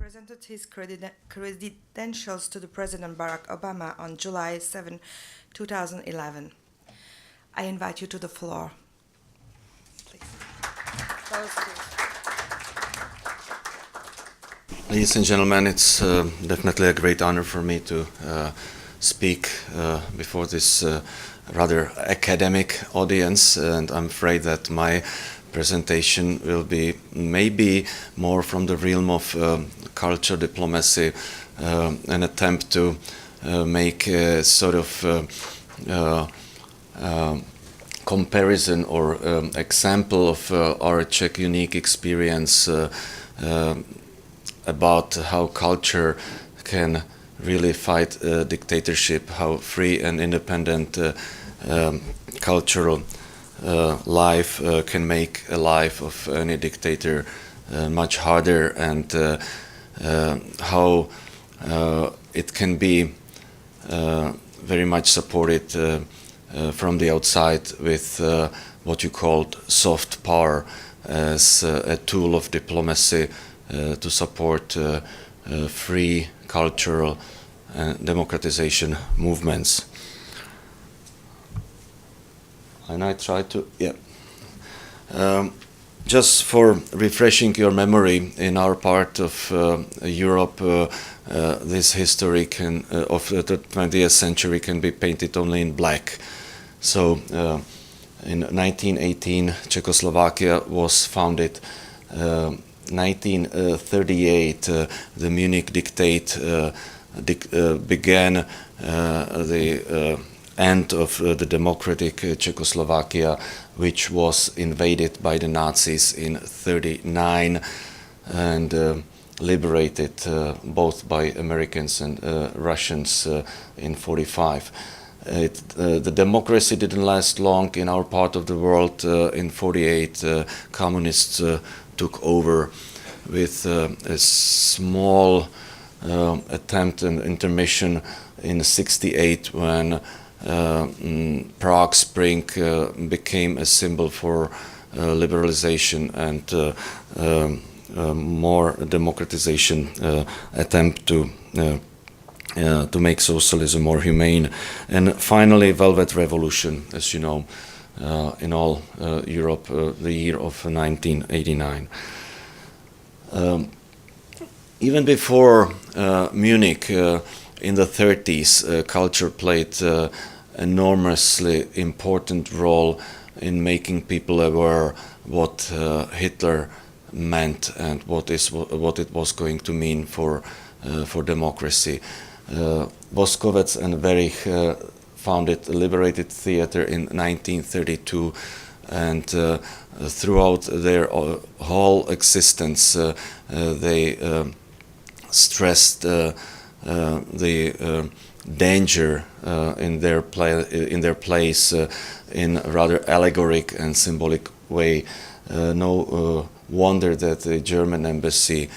presented his credentials to the President Barack Obama on July 7, 2011. I invite you to the floor. Please. Ladies and gentlemen, it's definitely a great honor for me to speak before this rather academic audience, and I'm afraid that my presentation will be maybe more from the realm of culture diplomacy, an attempt to make a sort of comparison or example of our Czech unique experience about how culture can really fight dictatorship, how free and independent cultural life can make a life of any dictator much harder, and how it can be very much supported from the outside with what you called soft power as a tool of diplomacy to support free cultural and democratization movements. And I try to, just for refreshing your memory, in our part of Europe, this history of the 20th century can be painted only in black. So in 1918, Czechoslovakia was founded. 1938, the Munich Dictate began the end of the democratic Czechoslovakia, which was invaded by the Nazis in 1939 and liberated both by Americans and Russians in 1945. The democracy didn't last long in our part of the world. In 1948, communists took over with a small attempt and intermission in 1968 when Prague Spring became a symbol for liberalization and more democratization attempt to make socialism more humane. And finally, Velvet Revolution, as you know, in all Europe, the year of 1989. Even before Munich, in the 1930s, culture played an enormously important role in making people aware what Hitler meant and what it was going to mean for democracy. Voskovec and Werich founded a liberated theater in 1932, and throughout their whole existence they stressed the danger in their place in a rather allegoric and symbolic way. No wonder that the German embassy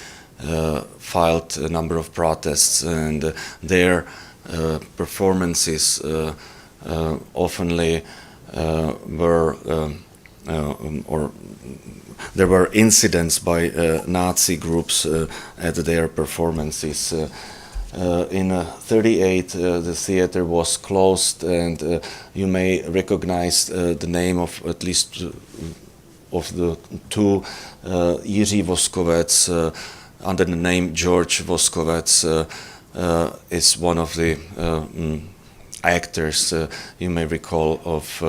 filed a number of protests, and their performances oftenly were or there were incidents by Nazi groups at their performances. In 1938, the theater was closed, and you may recognize the name of at least of the two. Jiří Voskovec, under the name George Voskovec, is one of the actors you may recall of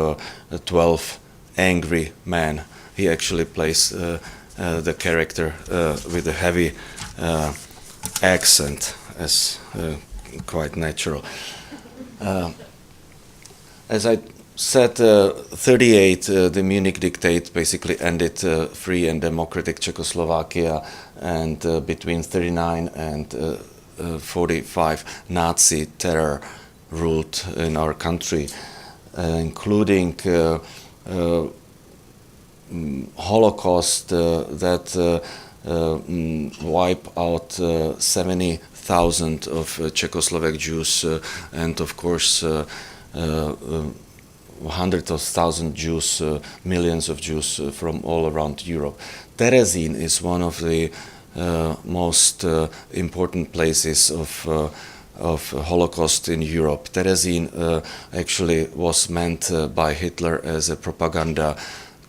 12 Angry Men. He actually plays the character with a heavy accent, as quite natural. As I said, 1938, the Munich Dictate basically ended free and democratic Czechoslovakia, and between 1939 and 1945, Nazi terror ruled in our country, including Holocaust that wiped out 70,000 of Czechoslovak Jews, and of course hundreds of thousands Jews, millions of Jews from all around Europe. Terezin is one of the most important places of Holocaust in Europe. Terezin actually was meant by Hitler as a propaganda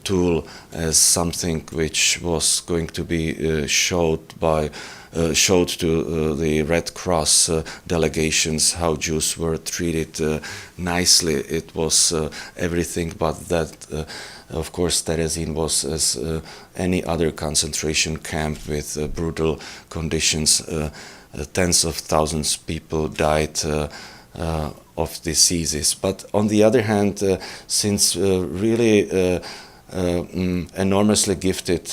tool, as something which was going to be showed to the Red Cross delegations how Jews were treated nicely. It was everything but that. Of course, Terezin was as any other concentration camp with brutal conditions. Tens of thousands of people died of diseases. But on the other hand, since really enormously gifted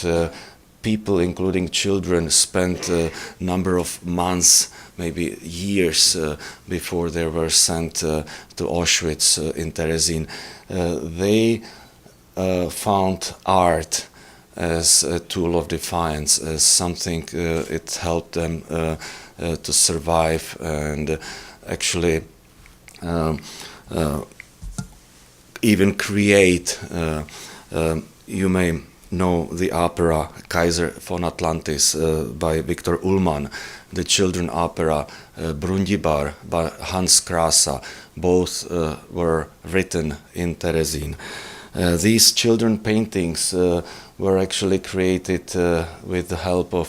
people, including children, spent a number of months, maybe years, before they were sent to Auschwitz in Terezin, they found art as a tool of defiance, as something it helped them to survive and actually even create. You may know the opera Kaiser von Atlantis by Viktor Ullmann, the children opera Brundibar by Hans Krasa. Both were written in Terezin. These children paintings were actually created with the help of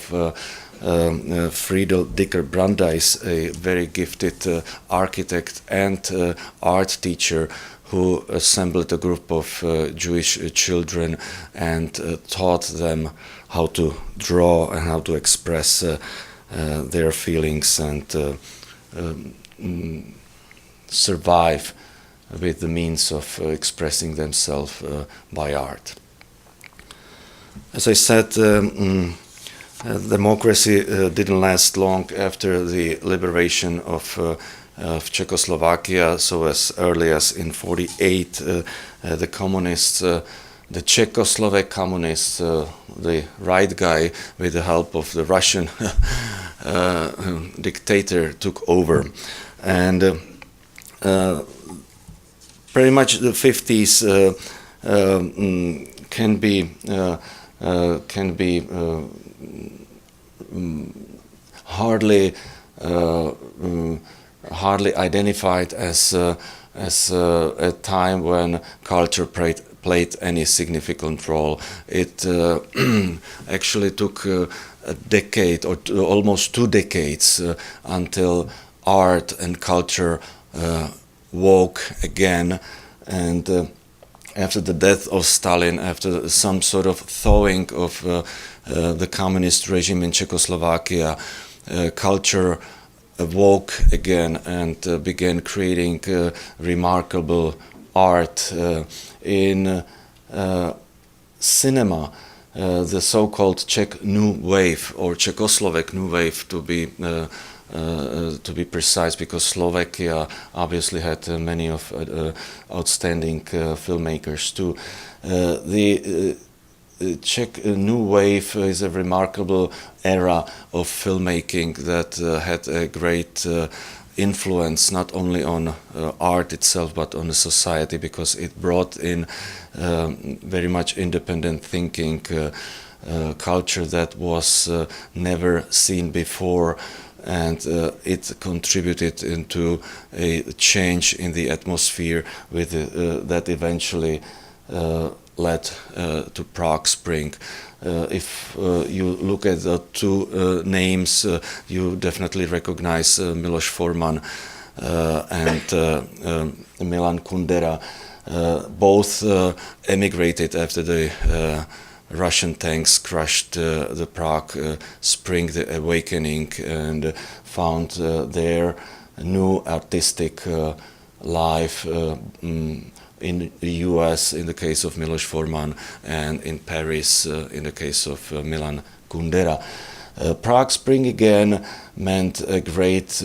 Friedel Dicker Brandeis, a very gifted architect and art teacher, who assembled a group of Jewish children and taught them how to draw and how to express their feelings and survive with the means of expressing themselves by art. As I said, democracy didn't last long after the liberation of Czechoslovakia. So as early as in 1948, the communists, the Czechoslovak communists, the right guy, with the help of the Russian dictator, took over, and pretty much the 50s can be hardly identified as a time when culture played any significant role. It actually took a decade or almost 2 decades until art and culture woke again, and after the death of Stalin, after some sort of thawing of the communist regime in Czechoslovakia, culture awoke again and began creating remarkable art in cinema. The so-called Czech New Wave, or Czechoslovak New Wave to be precise, because Slovakia obviously had many of outstanding filmmakers too. The Czech New Wave is a remarkable era of filmmaking that had a great influence not only on art itself but on the society, because it brought in very much independent thinking, culture that was never seen before, and it contributed into a change in the atmosphere with that eventually led to Prague Spring. If you look at the two names, you definitely recognize Miloš Forman and Milan Kundera. Both emigrated after the Russian tanks crushed the Prague Spring, the awakening, and found their new artistic life in the US in the case of Miloš Forman, and in Paris in the case of Milan Kundera. Prague Spring again meant a great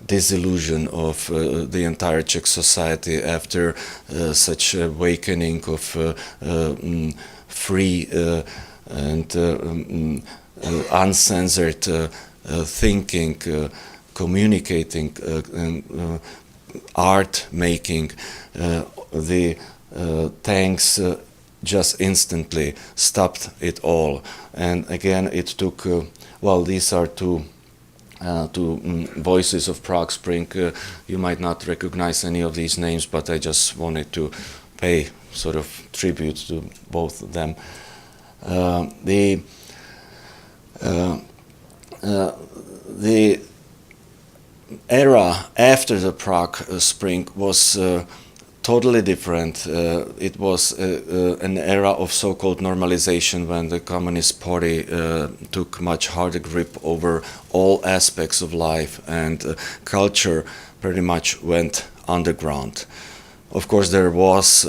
disillusion of the entire Czech society after such awakening of free and uncensored thinking, communicating, art making. The tanks just instantly stopped it all. And again, it took, these are two voices of Prague Spring. You might not recognize any of these names, but I just wanted to pay sort of tribute to both of them. The era after the Prague Spring was totally different. It was an era of so-called normalization, when the Communist Party took much harder grip over all aspects of life, and culture pretty much went underground. Of course, there was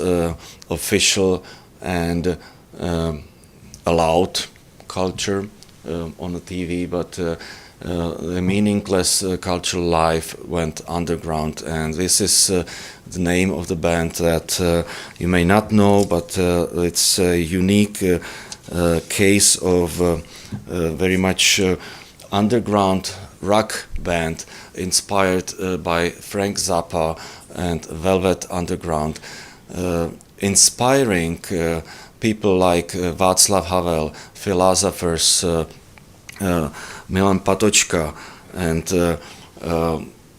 official and allowed culture on the TV, but the meaningless cultural life went underground. And this is the name of the band that you may not know, but it's a unique case of very much underground rock band inspired by Frank Zappa and Velvet Underground, inspiring people like Václav Havel, philosophers Milan Patočka, and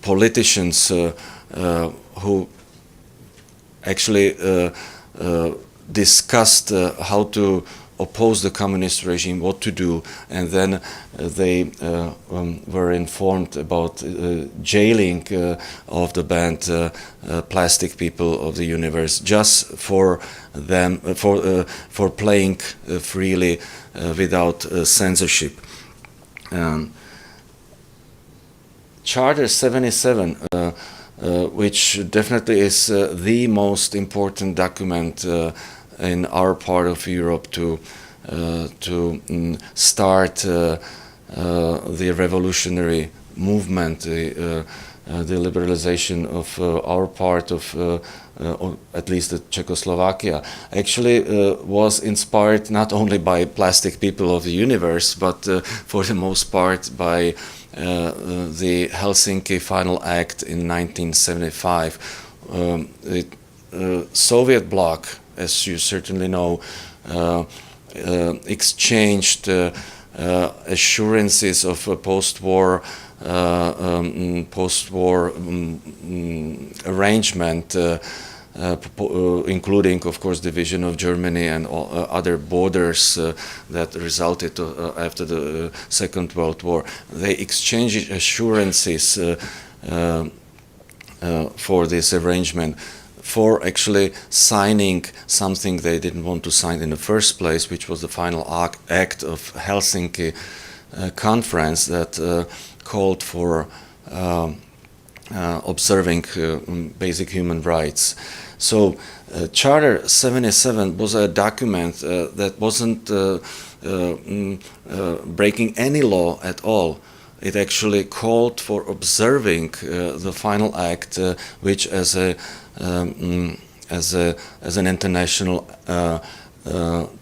politicians who actually discussed how to oppose the communist regime, what to do, and then they were informed about jailing of the band Plastic People of the Universe, just for them for playing freely without censorship. Charter 77, which definitely is the most important document in our part of Europe to start the revolutionary movement, the liberalization of our part of at least the Czechoslovakia, actually was inspired not only by Plastic People of the Universe, but for the most part by the Helsinki Final Act in 1975. The Soviet bloc, as you certainly know, exchanged assurances of a post-war arrangement, including, of course, division of Germany and all, other borders that resulted after the Second World War. They exchanged assurances for this arrangement, for actually signing something they didn't want to sign in the first place, which was the final act of Helsinki conference that called for observing basic human rights. So Charter 77 was a document that wasn't breaking any law at all. It actually called for observing the final act, which as an international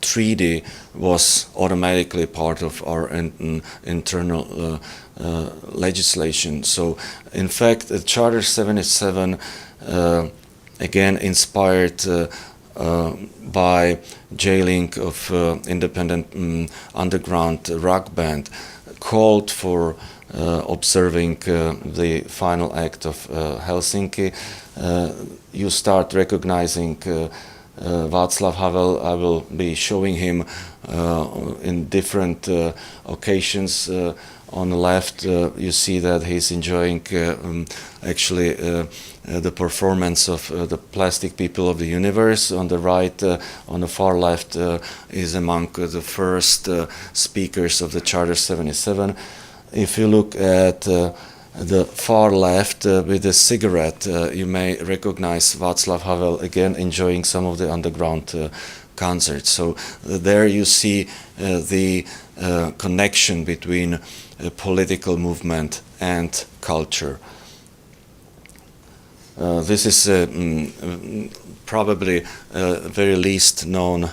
treaty was automatically part of our internal legislation. So, in fact, Charter 77, again inspired by jailing of independent underground rock band, called for observing the final act of Helsinki. You start recognizing Václav Havel. I will be showing him in different occasions. On the left, you see that he's enjoying actually the performance of the Plastic People of the Universe. On the right, on the far left, is among the first speakers of the Charter 77. If you look at the far left with a cigarette, you may recognize Václav Havel again enjoying some of the underground concerts. So there you see the connection between political movement and culture. This is probably a very least known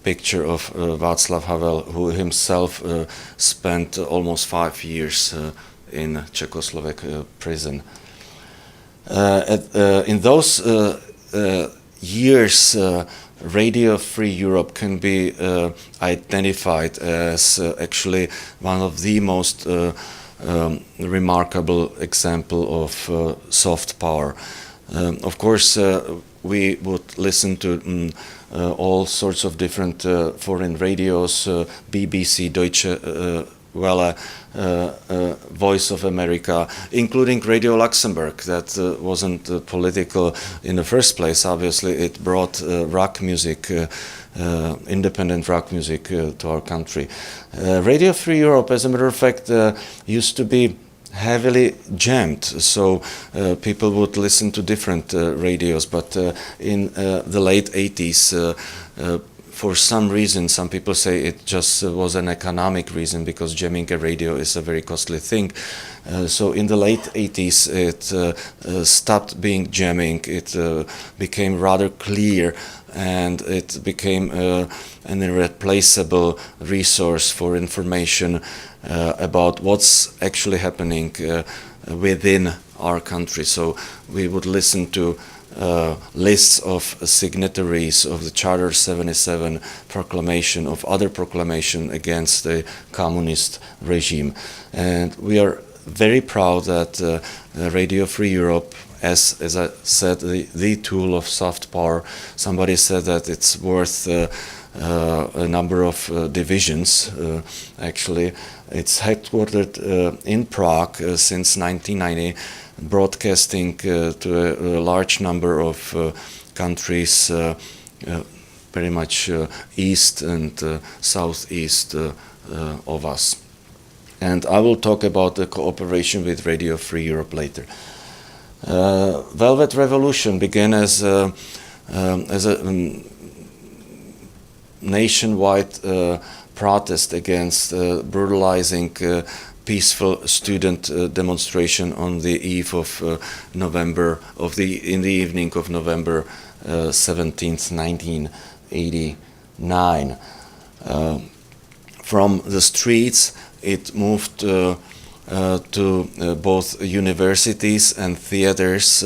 picture of Václav Havel, who himself spent almost 5 years in Czechoslovak prison. In those years, Radio Free Europe can be identified as actually one of the most remarkable example of soft power. Of course, we would listen to all sorts of different foreign radios, BBC, Deutsche Welle, Voice of America, including Radio Luxembourg, that wasn't political in the first place. Obviously, it brought rock music, independent rock music to our country. Radio Free Europe, as a matter of fact, used to be heavily jammed, so people would listen to different radios, but in the late 80s, for some reason, some people say it just was an economic reason, because jamming a radio is a very costly thing. So in the late 80s, it stopped being jamming. It became rather clear, and it became an irreplaceable resource for information about what's actually happening within our country. So we would listen to lists of signatories of the Charter 77 proclamation, of other proclamation against the communist regime. And we are very proud that Radio Free Europe, as I said, the tool of soft power. Somebody said that it's worth a number of divisions. Actually, it's headquartered in Prague since 1990, broadcasting to a large number of countries, very much east and southeast of us. And I will talk about the cooperation with Radio Free Europe later. Velvet Revolution began as a nationwide protest against brutalizing peaceful student demonstration on the eve of in the evening of November 17th, 1989. From the streets, it moved to both universities and theaters.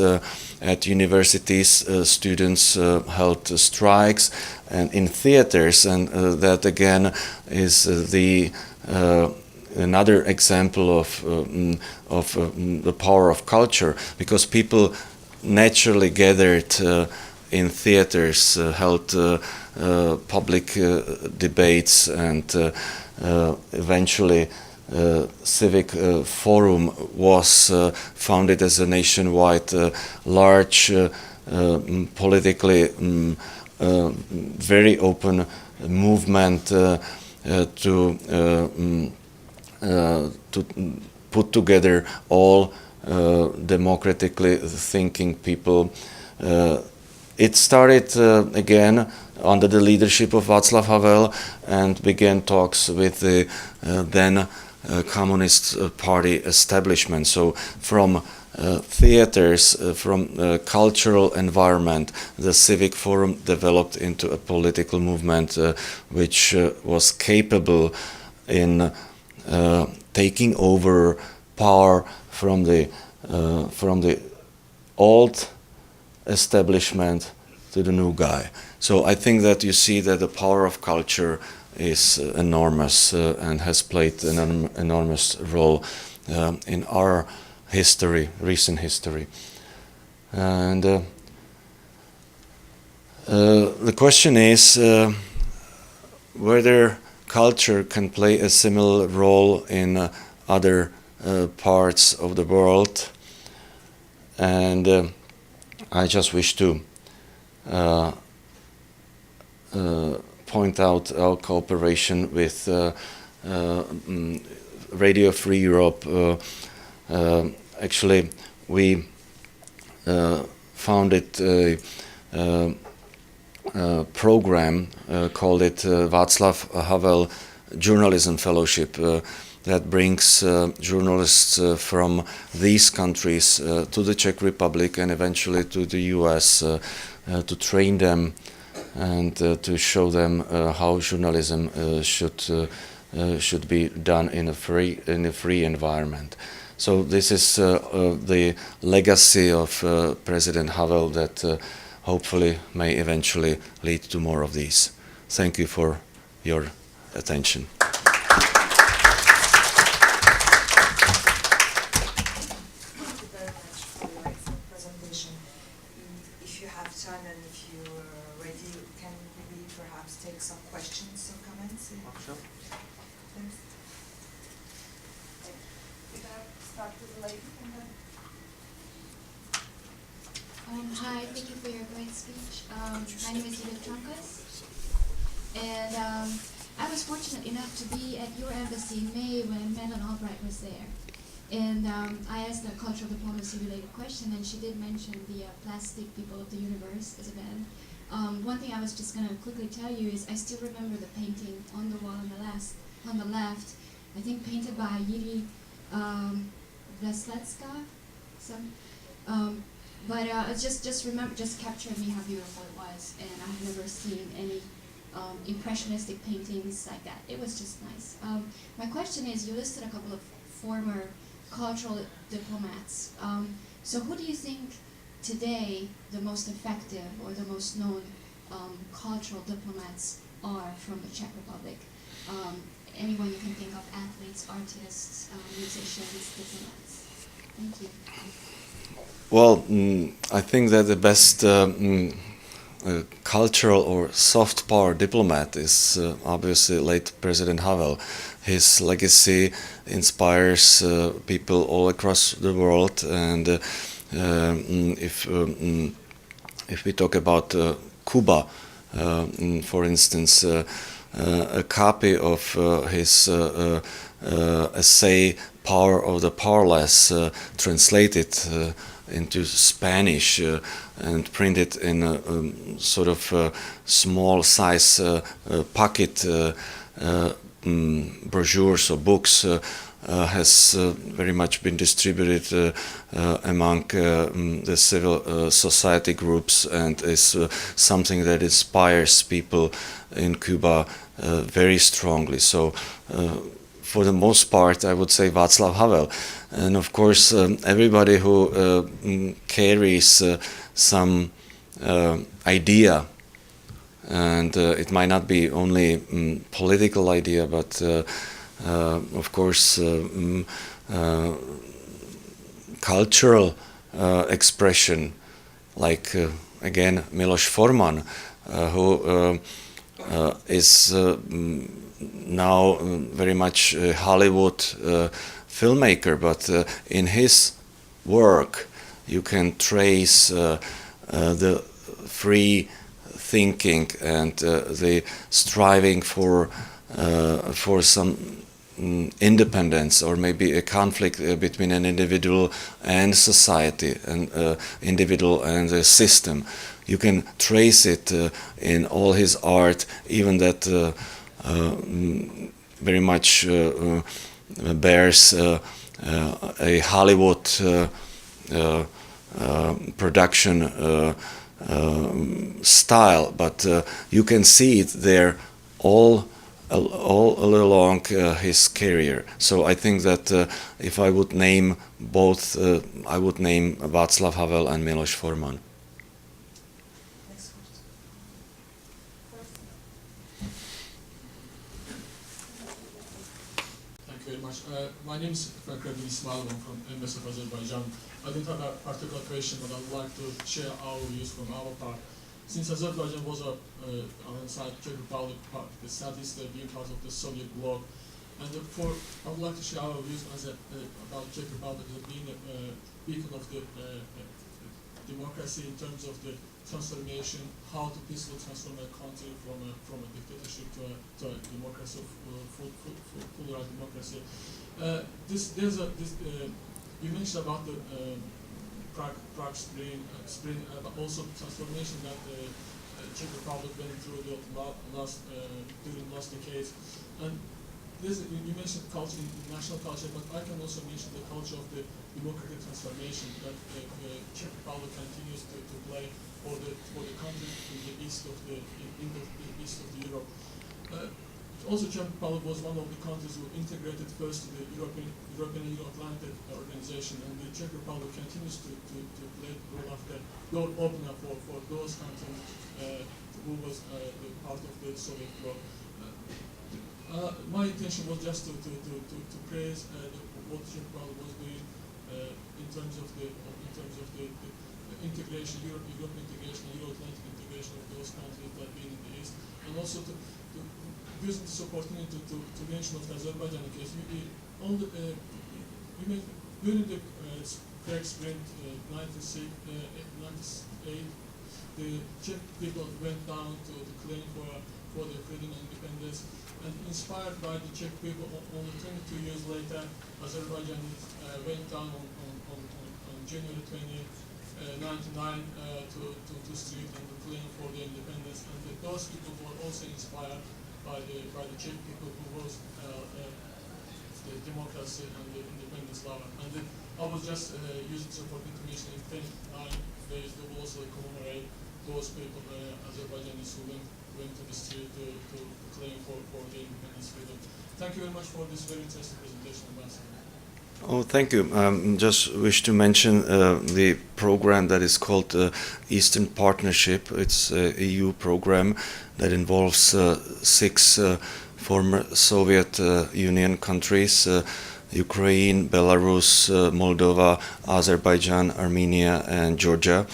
At universities, students held strikes, and in theaters, and that again is another example of the power of culture, because people naturally gathered in theaters, held public debates, and eventually Civic Forum was founded as a nationwide, large, politically very open movement to put together all democratically thinking people. It started again under the leadership of Václav Havel, and began talks with the then Communist Party establishment. So from theaters, from cultural environment, the Civic Forum developed into a political movement which was capable in taking over power from the old establishment to the new guy. So I think that you see that the power of culture is enormous and has played an enormous role in our history, recent history. And the question is whether culture can play a similar role in other parts of the world. And I just wish to point out our cooperation with Radio Free Europe. Actually, we founded a program, called it Václav Havel Journalism Fellowship, that brings journalists from these countries to the Czech Republic and eventually to the US to train them and to show them how journalism should be done in a free environment. So this is the legacy of President Havel, that hopefully may eventually lead to more of these. Thank you for your attention. If you have time and if you're ready, can maybe perhaps take some questions or comments? Sure. Thanks. We're going to start with the lady and then... Hi, thank you for your great speech. My name is Edith Trunkas, and I was fortunate enough to be at your embassy in May when Madeleine Albright was there. And I asked a cultural diplomacy related question, and she did mention the plastic people of the universe as a band. One thing I was just going to quickly tell you is I still remember the painting on the wall on the left, I think painted by Yuri Vesletska. Just captured me how beautiful it was, and I've never seen any impressionistic paintings like that. It was just nice. My question is, you listed a couple of former cultural diplomats. So who do you think today the most effective or the most known cultural diplomats are from the Czech Republic? Anyone you can think of, athletes, artists, musicians, diplomats. Thank you. Well, I think that the best cultural or soft power diplomat is obviously late President Havel. His legacy inspires people all across the world, and if we talk about Cuba, for instance, a copy of his essay "Power of the Powerless," translated into Spanish and printed in a sort of small size pocket brochures or books, has very much been distributed among the civil society groups, and is something that inspires people in Cuba very strongly. So for the most part, I would say Václav Havel. And of course, everybody who carries some idea, and it might not be only political idea, but of course cultural expression, like again Miloš Forman, who is now very much a Hollywood filmmaker, but in his work you can trace the free thinking and the striving for some independence, or maybe a conflict between an individual and society, and individual and the system. You can trace it in all his art, even that very much bears a Hollywood production style, but you can see it there all along his career. So I think that if I would name both, I would name Václav Havel and Miloš Forman. Thank you very much. My name is Petr Gandalovič. I'm from Embassy of Azerbaijan. I don't have a particular question, but I'd like to share our views from our part. Since Azerbaijan was alongside Czech Republic, the southeast being part of the Soviet bloc, and I would like to share our views about Czech Republic as being a beacon of the democracy in terms of the transformation, how to peacefully transform a country from a dictatorship to a democracy, fully right democracy. You mentioned about the Prague Spring, but also transformation that the Czech Republic went through during last decades. And you mentioned culture, national culture, but I can also mention the culture of the democratic transformation that the Czech Republic continues to play for the countries in the east of Europe. Also, Czech Republic was one of the countries who integrated first to the European Euro-Atlantic organization, and the Czech Republic continues to play the role of the door opener for those countries who was part of the Soviet bloc. My intention was just to praise what Czech Republic was doing in terms of the integration, European integration, Euro-Atlantic integration of those countries that being in the East, and also to use this opportunity to mention of the Azerbaijani case. During the Prague Spring 98, the Czech people went down to claim for their freedom and independence, and inspired by the Czech people, only 22 years later, Azerbaijan went down on January 20, 1999 to street and to claim for their independence, and those people were also inspired by the Czech people who was the democracy and the independence lover. And I was just using this opportunity to mention in 10 days they will also commemorate those people, Azerbaijanis who went to the street to claim for their independence freedom. Thank you very much for this very interesting presentation, Ambassador. Oh, thank you. Just wish to mention the program that is called Eastern Partnership. It's an EU program that involves 6 former Soviet Union countries, Ukraine, Belarus, Moldova, Azerbaijan, Armenia, and Georgia.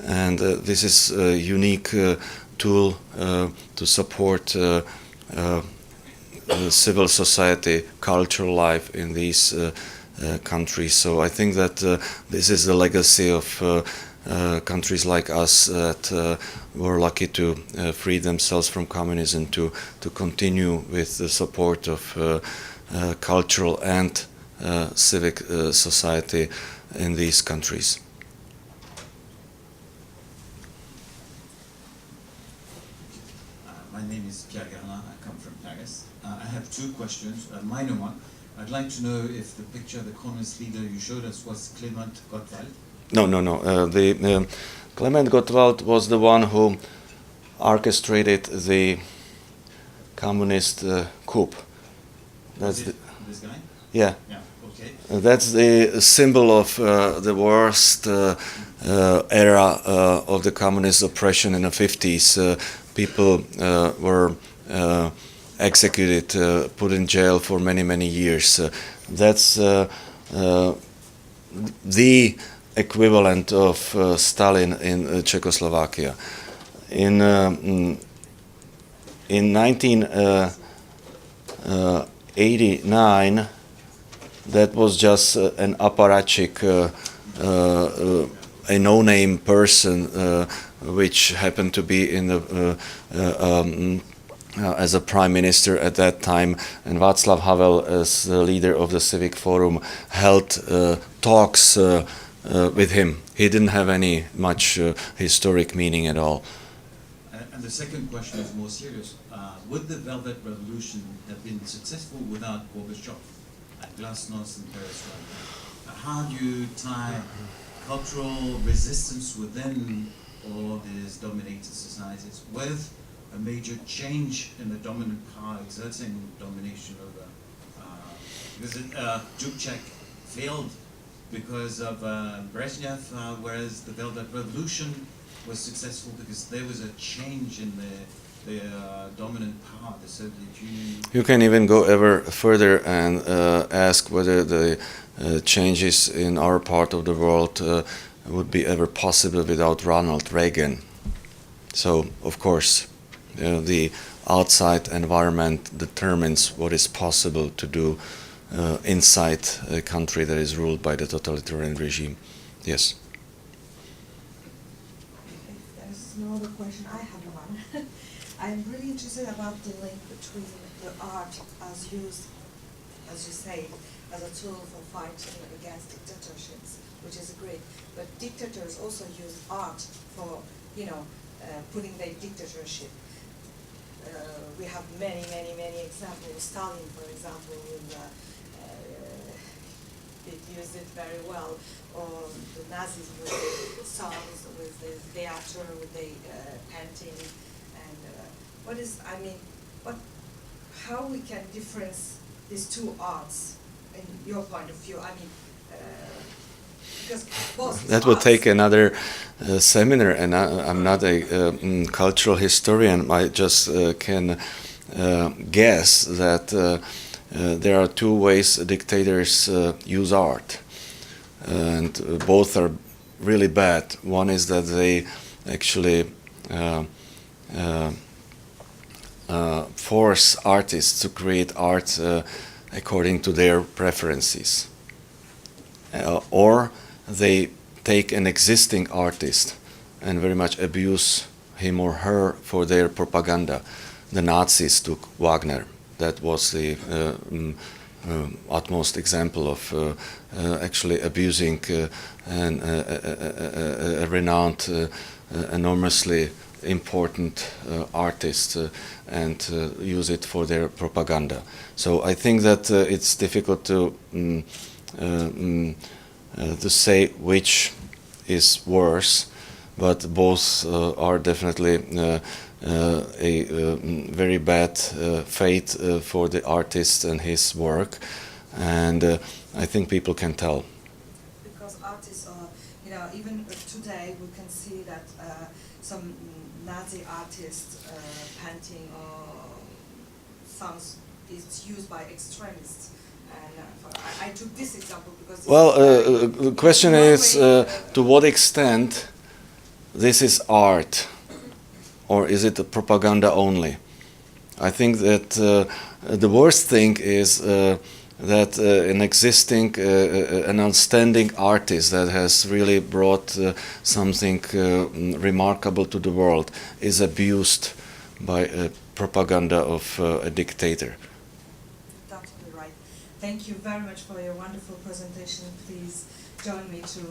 And this is a unique tool to support civil society, cultural life in these countries. So I think that this is the legacy of countries like us that were lucky to free themselves from communism to continue with the support of cultural and civic society in these countries. My name is Pierre Garlin. I come from Paris. I have 2 questions. A minor one. I'd like to know if the picture of the communist leader you showed us was Clement Gottwald. No. The Clement Gottwald was the one who orchestrated the communist coup. That's this guy? Yeah. Yeah. Okay. That's the symbol of the worst era of the communist oppression in the 50s. People were executed, put in jail for many years. That's the equivalent of Stalin in Czechoslovakia. In 1989, that was just an apparatchik, a no-name person, which happened to be in the as a prime minister at that time, and Václav Havel, as the leader of the Civic Forum, held talks with him. He didn't have any much historic meaning at all. And the second question is more serious. Would the Velvet Revolution have been successful without Gorbachev and Glasnost and Perestroika? How do you tie cultural resistance within all these dominated societies with a major change in the dominant power exerting domination over? Because Dubček failed because of Brezhnev, whereas the Velvet Revolution was successful because there was a change in the dominant power, the Soviet Union. You can even go ever further and ask whether the changes in our part of the world would be ever possible without Ronald Reagan. So, of course, the outside environment determines what is possible to do inside a country that is ruled by the totalitarian regime. Yes. If there's no other question, I have one. I'm really interested about the link between the art as used, as you say, as a tool for fighting against dictatorships, which is great. But dictators also use art for, putting their dictatorship. We have many examples. Stalin, for example, it used it very well. Or the Nazis with the songs, with the theater, with the painting. And how we can difference these two arts in your point of view? I mean, because both That would arts- take another seminar, and I'm not a cultural historian. I just can guess that there are two ways dictators use art, and both are really bad. One is that they actually force artists to create art according to their preferences, or they take an existing artist and very much abuse him or her for their propaganda. The Nazis took Wagner. That was the utmost example of actually abusing a renowned, enormously important artist and use it for their propaganda. So I think that it's difficult to say which is worse, but both are definitely a very bad fate for the artist and his work, and I think people can tell. Because artists are, even today we can see that some Nazi artists painting or songs is used by extremists. And I took this example because. The question is to what extent this is art, or is it a propaganda only? I think that the worst thing is that an existing, an outstanding artist that has really brought something remarkable to the world is abused by propaganda of a dictator. Totally right. Thank you very much for your wonderful presentation. Please join me to